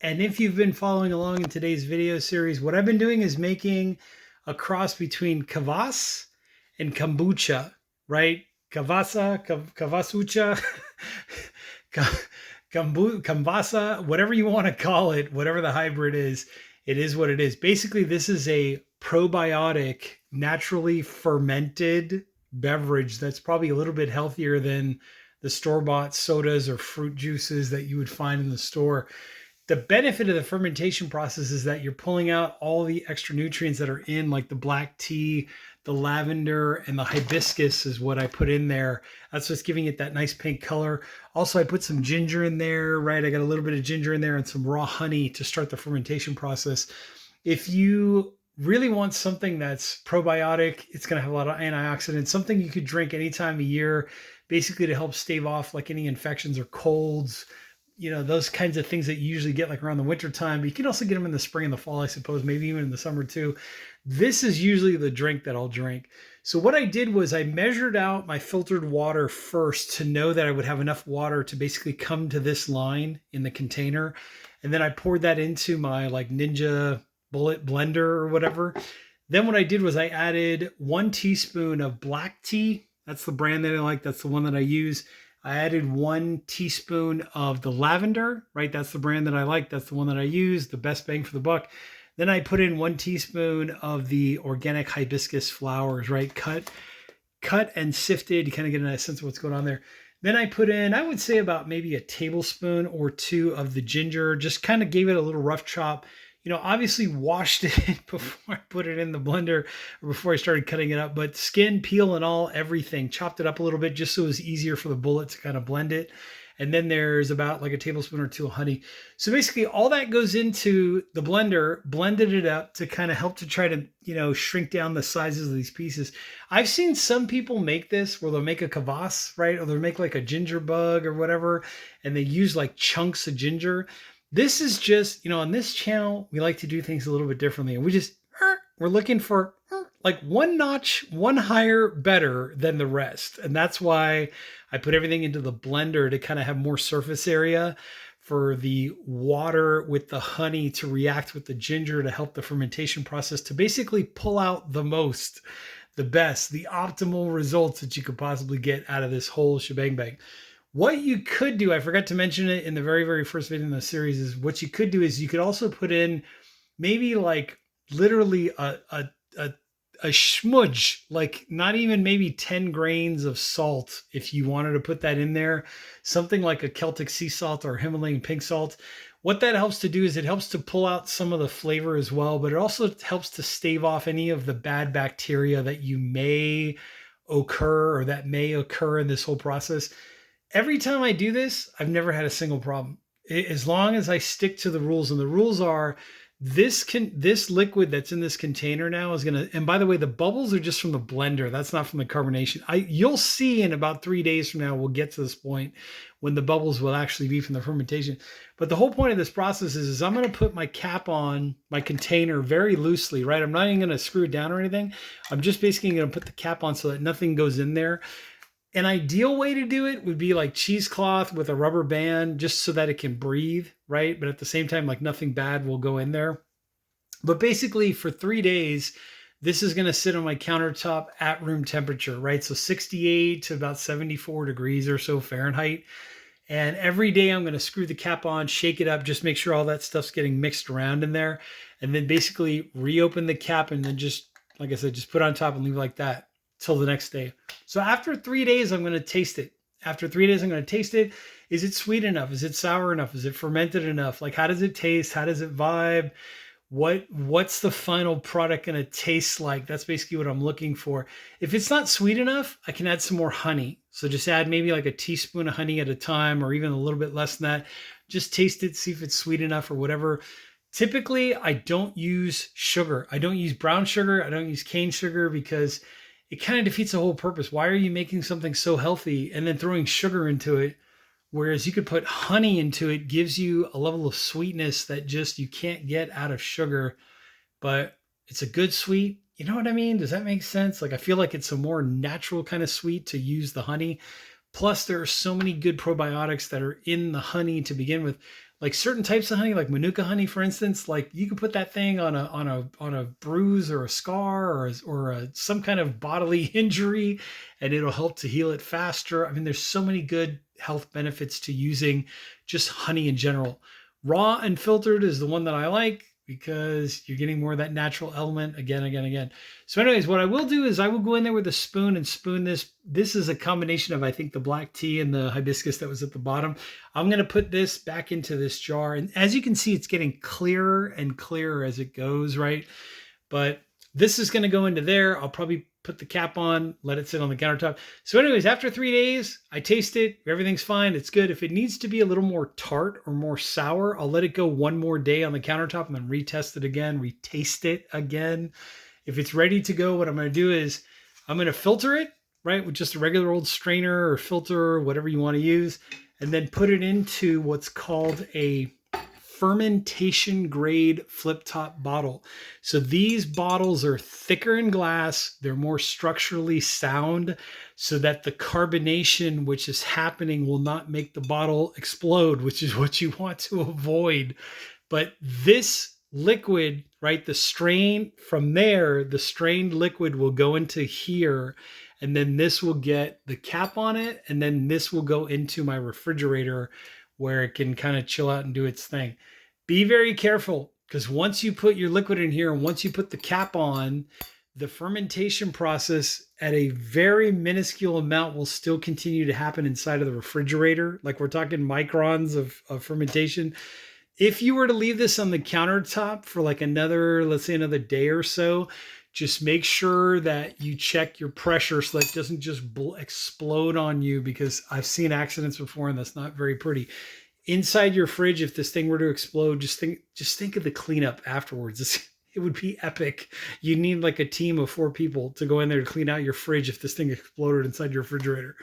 And if you've been following along in today's video series, what I've been doing is making a cross between kvass and kombucha, right? Kvassucha, kambasa, whatever you want to call it, whatever the hybrid is, it is what it is. Basically, this is a probiotic, naturally fermented beverage that's probably a little bit healthier than the store-bought sodas or fruit juices that you would find in the store. The benefit of the fermentation process is that you're pulling out all the extra nutrients that are in, like the black tea, the lavender, and the hibiscus is what I put in there. That's what's giving it that nice pink color. Also, I put some ginger in there, right? I got a little bit of ginger in there and some raw honey to start the fermentation process. If you really want something that's probiotic, it's going to have a lot of antioxidants, something you could drink any time of year, basically to help stave off like any infections or colds, those kinds of things that you usually get like around the winter time, but you can also get them in the spring and the fall, I suppose, maybe even in the summer too. This is usually the drink that I'll drink. So what I did was I measured out my filtered water first to know that I would have enough water to basically come to this line in the container. And then I poured that into my like Ninja Bullet blender or whatever. Then what I did was I added 1 teaspoon of black tea. That's the brand that I like. That's the one that I use. I added 1 teaspoon of the lavender, right? That's the brand that I like. That's the one that I use, the best bang for the buck. Then I put in 1 teaspoon of the organic hibiscus flowers, right? Cut and sifted. You kind of get a sense of what's going on there. Then I put in, I would say about maybe a tablespoon or 2 of the ginger, just kind of gave it a little rough chop. Obviously washed it before I put it in the blender or before I started cutting it up, but skin, peel and all, everything, chopped it up a little bit just so it was easier for the bullet to kind of blend it. And then there's about like a tablespoon or 2 of honey. So basically all that goes into the blender, blended it up to kind of help to try to, shrink down the sizes of these pieces. I've seen some people make this where they'll make a kvass, right? Or they'll make like a ginger bug or whatever, and they use like chunks of ginger. This is just, on this channel, we like to do things a little bit differently. And we're looking for like one notch, one higher, better than the rest. And that's why I put everything into the blender to kind of have more surface area for the water with the honey to react with the ginger to help the fermentation process to basically pull out the most, the best, the optimal results that you could possibly get out of this whole shebang bang. What you could do, I forgot to mention it in the very, very first video in the series, is what you could do is you could also put in maybe like literally a smudge, like not even maybe 10 grains of salt if you wanted to put that in there, something like a Celtic sea salt or Himalayan pink salt. What that helps to do is it helps to pull out some of the flavor as well, but it also helps to stave off any of the bad bacteria that you may occur or that may occur in this whole process. Every time I do this, I've never had a single problem. As long as I stick to the rules, and the rules are this liquid that's in this container now is gonna, and by the way, the bubbles are just from the blender. That's not from the carbonation. You'll see in about 3 days from now, we'll get to this point when the bubbles will actually be from the fermentation. But the whole point of this process is I'm gonna put my cap on my container very loosely, right? I'm not even gonna screw it down or anything. I'm just basically gonna put the cap on so that nothing goes in there. An ideal way to do it would be like cheesecloth with a rubber band just so that it can breathe, right? But at the same time, like nothing bad will go in there. But basically for 3 days, this is going to sit on my countertop at room temperature, right? So 68 to about 74 degrees or so Fahrenheit. And every day I'm going to screw the cap on, shake it up, just make sure all that stuff's getting mixed around in there. And then basically reopen the cap and then just, like I said, just put it on top and leave it like that till the next day. So after 3 days, I'm going to taste it. After 3 days, I'm going to taste it. Is it sweet enough? Is it sour enough? Is it fermented enough? Like, how does it taste? How does it vibe? What's the final product going to taste like? That's basically what I'm looking for. If it's not sweet enough, I can add some more honey. So just add maybe like a teaspoon of honey at a time, or even a little bit less than that. Just taste it, see if it's sweet enough or whatever. Typically, I don't use sugar. I don't use brown sugar. I don't use cane sugar because it kind of defeats the whole purpose. Why are you making something so healthy and then throwing sugar into it? Whereas you could put honey into it, gives you a level of sweetness that just you can't get out of sugar, but it's a good sweet. You know what I mean? Does that make sense? Like, I feel like it's a more natural kind of sweet to use the honey. Plus, there are so many good probiotics that are in the honey to begin with. like certain types of honey, like Manuka honey, for instance, like you can put that thing on a bruise or a scar or some kind of bodily injury, and it'll help to heal it faster. I mean, there's so many good health benefits to using just honey in general. Raw and filtered is the one that I like because you're getting more of that natural element again. So anyways, what I will do is I will go in there with a spoon and spoon this. This is a combination of, I think, the black tea and the hibiscus that was at the bottom. I'm going to put this back into this jar. And as you can see, it's getting clearer and clearer as it goes, right? But this is going to go into there. I'll probably put the cap on, let it sit on the countertop. So anyways, after 3 days, I taste it. Everything's fine. It's good. If it needs to be a little more tart or more sour, I'll let it go one more day on the countertop and then retest it again, retaste it again. If it's ready to go, what I'm going to do is I'm going to filter it, right, with just a regular old strainer or filter, whatever you want to use, and then put it into what's called a fermentation grade flip top bottle. So these bottles are thicker in glass. They're more structurally sound so that the carbonation which is happening will not make the bottle explode, which is what you want to avoid. But this liquid, right, the strain from there, the strained liquid will go into here, and then this will get the cap on it, and then this will go into my refrigerator where it can kind of chill out and do its thing. Be very careful, because once you put your liquid in here and once you put the cap on, the fermentation process at a very minuscule amount will still continue to happen inside of the refrigerator. Like we're talking microns of fermentation. If you were to leave this on the countertop for like another, let's say another day or so, just make sure that you check your pressure so that it doesn't just explode on you, because I've seen accidents before and that's not very pretty. Inside your fridge, if this thing were to explode, just think of the cleanup afterwards. It would be epic. You need like a team of 4 people to go in there to clean out your fridge if this thing exploded inside your refrigerator.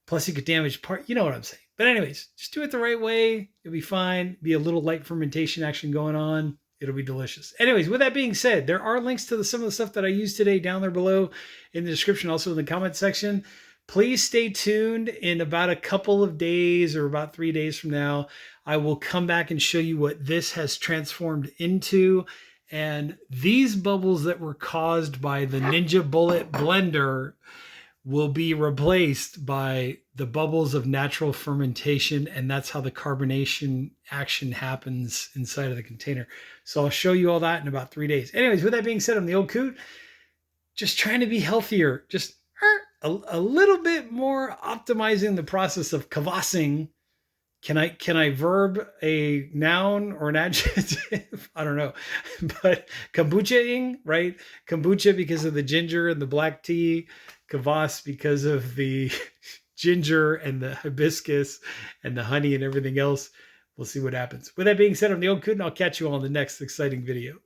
Plus you could damage part, you know what I'm saying. But anyways, just do it the right way. It'll be fine. Be a little light fermentation action going on. It'll be delicious. Anyways, with that being said, there are links to some of the stuff that I used today down there below in the description, also in the comment section. Please stay tuned. In about a couple of days or about 3 days from now, I will come back and show you what this has transformed into. And these bubbles that were caused by the Ninja Bullet blender will be replaced by the bubbles of natural fermentation. And that's how the carbonation action happens inside of the container. So I'll show you all that in about 3 days. Anyways, with that being said, I'm the old coot, just trying to be healthier, just a little bit more optimizing the process of kvassing. Can I verb a noun or an adjective? I don't know. But kombucha-ing, right? Kombucha because of the ginger and the black tea. Kvass because of the ginger and the hibiscus and the honey and everything else. We'll see what happens. With that being said, I'm the old coot, and I'll catch you all in the next exciting video.